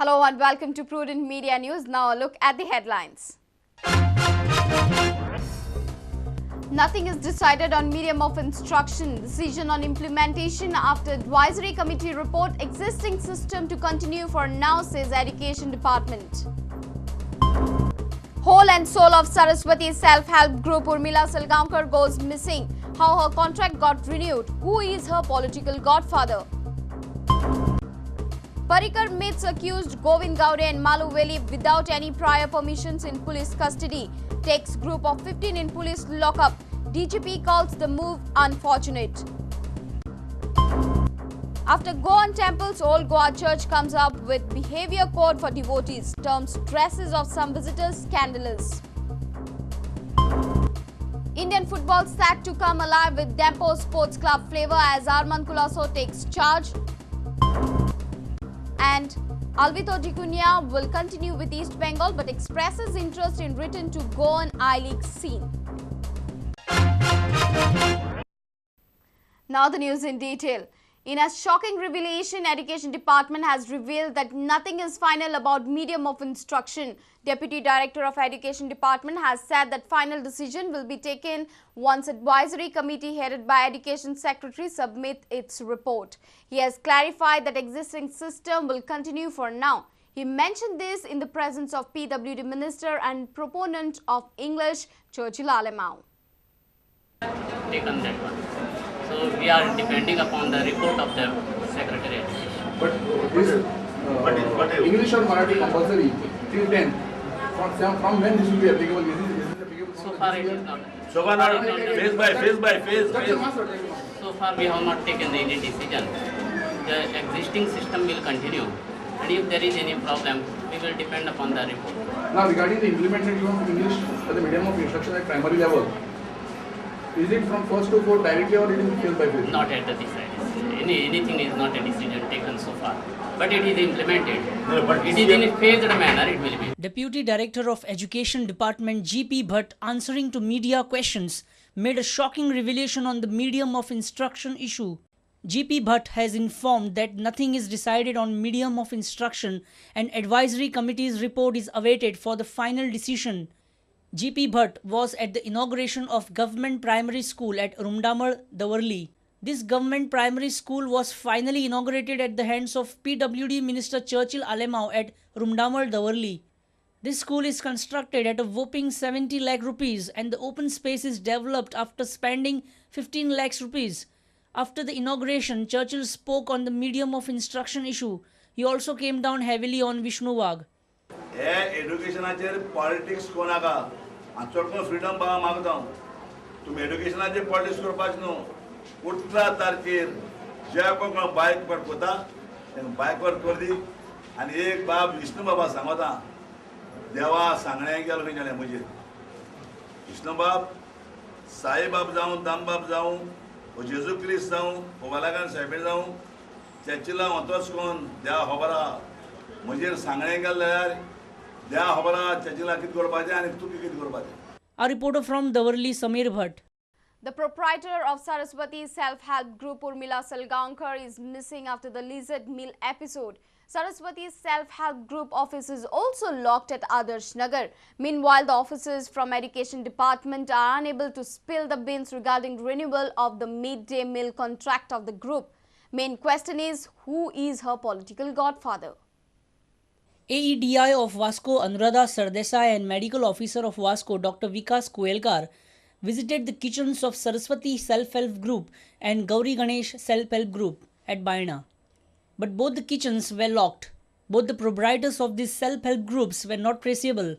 Hello and welcome to Prudent Media News. Now a look at the headlines. Nothing is decided on medium of instruction. Decision on implementation after advisory committee report. Existing system to continue for now, says Education Department. Whole and soul of Saraswati self-help group Urmila Salgaonkar goes missing. How her contract got renewed. Who is her political godfather? Parrikar meets accused Govind Gowde and Malu Veli without any prior permissions in police custody. Takes group of 15 in police lockup. DGP calls the move unfortunate. After Goan temples, Old Goa Church comes up with behavior code for devotees. Terms dresses of some visitors scandalous. Indian football set to come alive with Dempo Sports Club flavor as Arman Kulaso takes charge. And Alvito Dikunya will continue with East Bengal but expresses interest in return to Goan I-League scene. Now the news in detail. In a shocking revelation, Education Department has revealed that nothing is final about medium of instruction. Deputy Director of Education Department has said that final decision will be taken once advisory committee headed by Education Secretary submit its report. He has clarified that existing system will continue for now. He mentioned this in the presence of PWD Minister and proponent of English, Churchill Alemao. Taken that one. So we are depending upon the report of the Secretary of Education. But this English or Marathi compulsory till 10. From when this will be applicable? Is it applicable? So far it is not. So far not phase by phase. So far we have not taken any decision. The existing system will continue. And if there is any problem, we will depend upon the report. Now regarding the implementation of English as a medium of instruction at primary level, is it from first to fourth directly or it is phase by phase? Not at the decided. Anything is not a decision taken so far. But it is implemented. No, but it is in a phased manner, it will be. Deputy Director of Education Department G.P. Bhatt, answering to media questions, made a shocking revelation on the medium of instruction issue. G.P. Bhatt has informed that nothing is decided on medium of instruction and advisory committee's report is awaited for the final decision. G.P. Bhatt was at the inauguration of Government Primary School at Rumdamar, Dawarli. This government primary school was finally inaugurated at the hands of PWD Minister Churchill Alemao at Rumdamar, Dawarli. This school is constructed at a whopping 70 lakh rupees and the open space is developed after spending 15 lakhs rupees. After the inauguration, Churchill spoke on the medium of instruction issue. He also came down heavily on Vishnu Wagh. एड्युकेशनाचेर politics कोणाका हांव चड करून freedom मागता तुमी एड्युकेशनाचेर politics करपाचें न्हू 18 तारखेर जे कोण बायक पडता तांकां बायकवर कर दी आनी एक बाब विष्णू बाबा सांगता देवा सांगण्याक गेलो खंय जाल्यार म्हजेर विष्णू बाब साईबाब जावं दामबाब जावं वो जेजू क्रिस्त जावं वो बालाकान साहेबीण जावं चर्चिला वतोच कोण देवा खबर आहा म्हजेर सांगण्याक गेलो जाल्यार देवा खबर आहा चर्चिला कितें करपाचें आनी तुका कितें करपाचें. A reporter from Dawarli, Samir Bhatt. The proprietor of Saraswati self-help group Urmila Salgaonkar is missing after the lizard meal episode. Saraswati's self-help group office is also locked at Adarsh Nagar. Meanwhile, the officers from Education Department are unable to spill the beans regarding renewal of the midday meal contract of the group. Main question is, who is her political godfather? AEDI of Vasco Anuradha Sardesai and Medical Officer of Vasco Dr. Vikas Koelkar visited the kitchens of Saraswati Self-Help Group and Gauri Ganesh Self-Help Group at Baina. But both the kitchens were locked. Both the proprietors of these self-help groups were not traceable.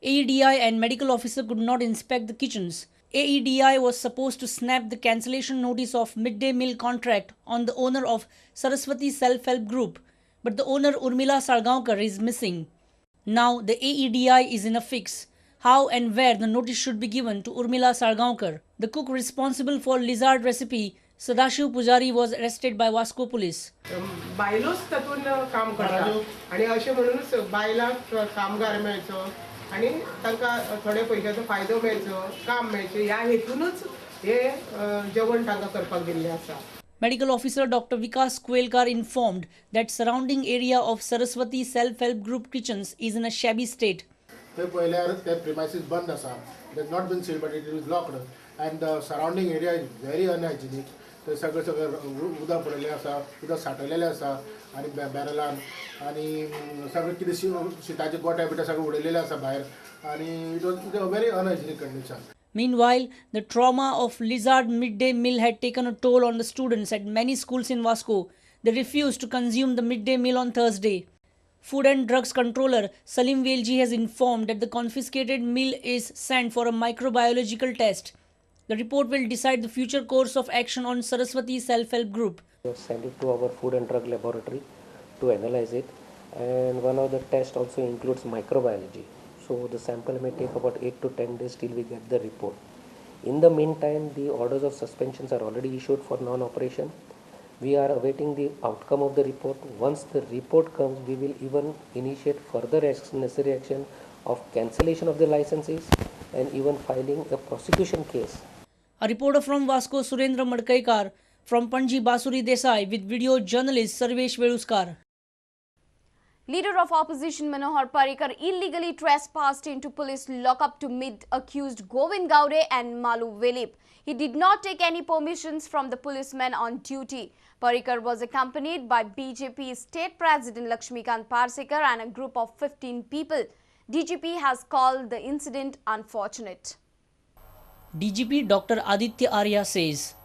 AEDI and Medical Officer could not inspect the kitchens. AEDI was supposed to snap the cancellation notice of midday meal contract on the owner of Saraswati Self-Help Group, but the owner Urmila Salgaonkar is missing. Now the AEDI is in a fix. How and where the notice should be given to Urmila Salgaonkar. The cook responsible for lizard recipe, Sadashiv Pujari, was arrested by Vasco police. बायलोच तातून काम करता आणि अशें म्हणूनच बायलांक कामगार मेळचो आणि तांकां थोडे पयशांचो फायदो मेळचो काम मेळचें ह्या हेतूनच हे जेवण तांकां करपाक दिल्लें आसा. Medical officer Dr. Vikas Kwelkar informed that surrounding area of Saraswati Self-Help Group kitchens is in a shabby state. The premises band asa. It has not been sealed, but it is locked, and the surrounding area is very unhygienic. The सगळं उदा पडलेले आसा, उदा साठलेले आसा, आणि बॅरलान आणि सगळे कितें शिताचे गोटे बिटे सगळे उडयलेले आसा भायर, आणि it was a very unhygienic condition. Meanwhile, the trauma of Lizard midday meal had taken a toll on the students at many schools in Vasco. They refused to consume the midday meal on Thursday. Food and Drugs Controller Salim Velji has informed that the confiscated meal is sent for a microbiological test. The report will decide the future course of action on Saraswati Self-Help Group. We have sent it to our food and drug laboratory to analyze it, and one of the tests also includes microbiology. So the sample may take about 8 to 10 days till we get the report. In the meantime, the orders of suspensions are already issued for non-operation. We are awaiting the outcome of the report. Once the report comes, we will even initiate further necessary action of cancellation of the licenses and even filing a prosecution case. A reporter from Vasco, Surendra Madkaikar, from Panji Basuri Desai with video journalist Sarvesh Veluskar. Leader of opposition Manohar Parrikar illegally trespassed into police lockup to meet accused Govind Gowde and Malu Velip. He did not take any permissions from the policemen on duty. Parrikar was accompanied by BJP State President Lakshmikant Parsekar and a group of 15 people. DGP has called the incident unfortunate. DGP Dr. Aditya Arya says,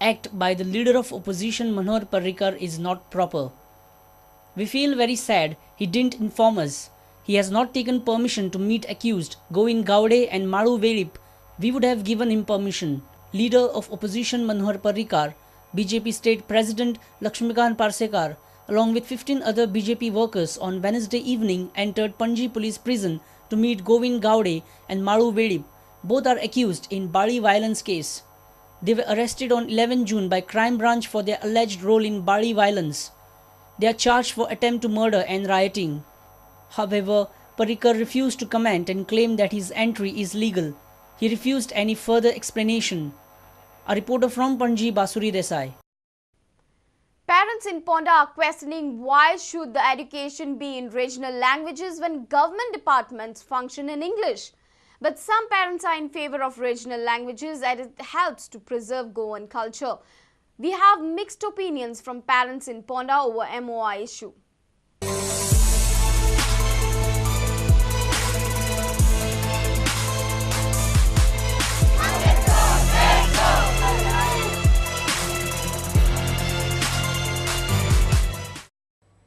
act by the leader of opposition Manohar Parrikar is not proper. We feel very sad he didn't inform us. He has not taken permission to meet accused Govind Gowde and Malu Velip. We would have given him permission. Leader of opposition Manohar Parrikar, BJP State President Lakshmikant Parsekar, along with 15 other BJP workers on Wednesday evening entered Panji Police Prison to meet Govind Gowde and Malu Velip. Both are accused in Bali violence case. They were arrested on 11 June by Crime Branch for their alleged role in Bali violence. They are charged for attempt to murder and rioting. However, Parrikar refused to comment and claimed that his entry is legal. He refused any further explanation. A reporter from Panji Basuri Desai. Parents in Ponda are questioning why should the education be in regional languages when government departments function in English. But some parents are in favor of regional languages as it helps to preserve Goan culture. We have mixed opinions from parents in Ponda over MOI issue.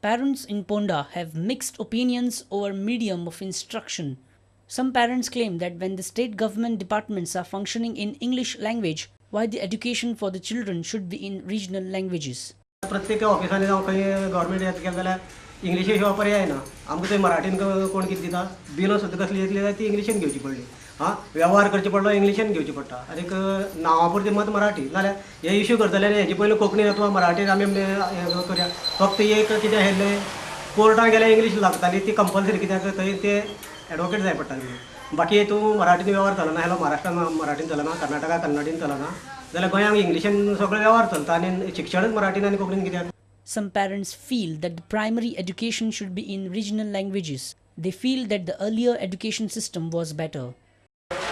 Parents in Ponda have mixed opinions over medium of instruction. Some parents claim that when the state government departments are functioning in English language, why the education for the children should be in regional languages. प्रत्येक ऑफिसांनी जावं खंय government येता गेले जाल्यार इंग्लिशी शिवाय पर्याय ना. आमकां थंय मराठीन कोण कितें दिता, बिलां सुद्दां कसली येतली जाल्यार ती इंग्लिशीन घेवची पडली. व्यवहार करचे पडलो इंग्लिशीन घेवची पडटा. आनीक नांवा पुरती मत मराठी जाल्यार हे इश्यू करतले हेजे पयलीं कोंकणीन अथवा मराठीन आमी करया. फक्त एक कितें हेल्लें कोर्टान गेल्यार इंग्लीश लागताली ती कंपल्सरी कित्याक थंय ते एडवोकेट जाय पडटाले. बाकी तूं मराठीन व्यवहार चलना, हेलो महाराष्ट्रान मराठीन चलना, कर्नाटका कन्नडीन चलना, जाल्यार गोंयांत इंग्लिशीन सगळो व्यवहार चलता आनी शिक्षणच मराठीन आनी कोंकणीन कित्याक. Some parents feel that the primary education should be in regional languages. They feel that the earlier education system was better.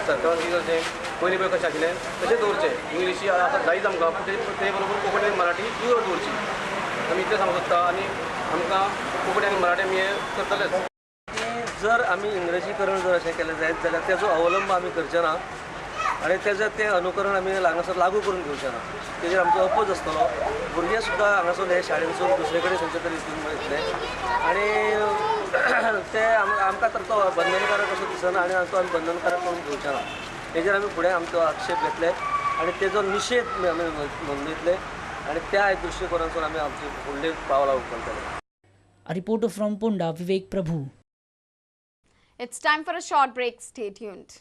सरकार कितें करचें, पयलीं पळय कशें आशिल्लें तशें दवरचें. इंग्लिशी आतां जायच आमकां, पूण ते बरोबर कोंकणी आनी मराठी प्युअर दवरची. आमी इतलें सांगूंक सोदता आनी आमकां कोंकणी आनी मराठी आमी हें करतलेच. जर आमी इंग्रजीकरण जर अशें केलें जायत जाल्यार तेजो अवलंब आमी करचे ना आनी तें अनुकरण आमी हांगासर लागू करून घेवचें ना. तेजेर आमचो अपोज आसतलो. भुरगे सुद्दां हांगासर हे शाळेनसून दुसरे कडेन खंयचे तरी हितून वयतले आनी ते आमकां तर तो बंधनकारक असो दिसना आनी तो आमी बंधनकारक करून घेवचे ना. तेजेर आमी फुडें आमचो आक्षेप घेतले आनी तेजो निशेध आमी नोंदयतले आनी त्या दृश्टीकोनासून आमी आमची फुडलीं पावलां उखलतले. A reporter from Ponda, Vivek Prabhu. It's time for a short break. Stay tuned.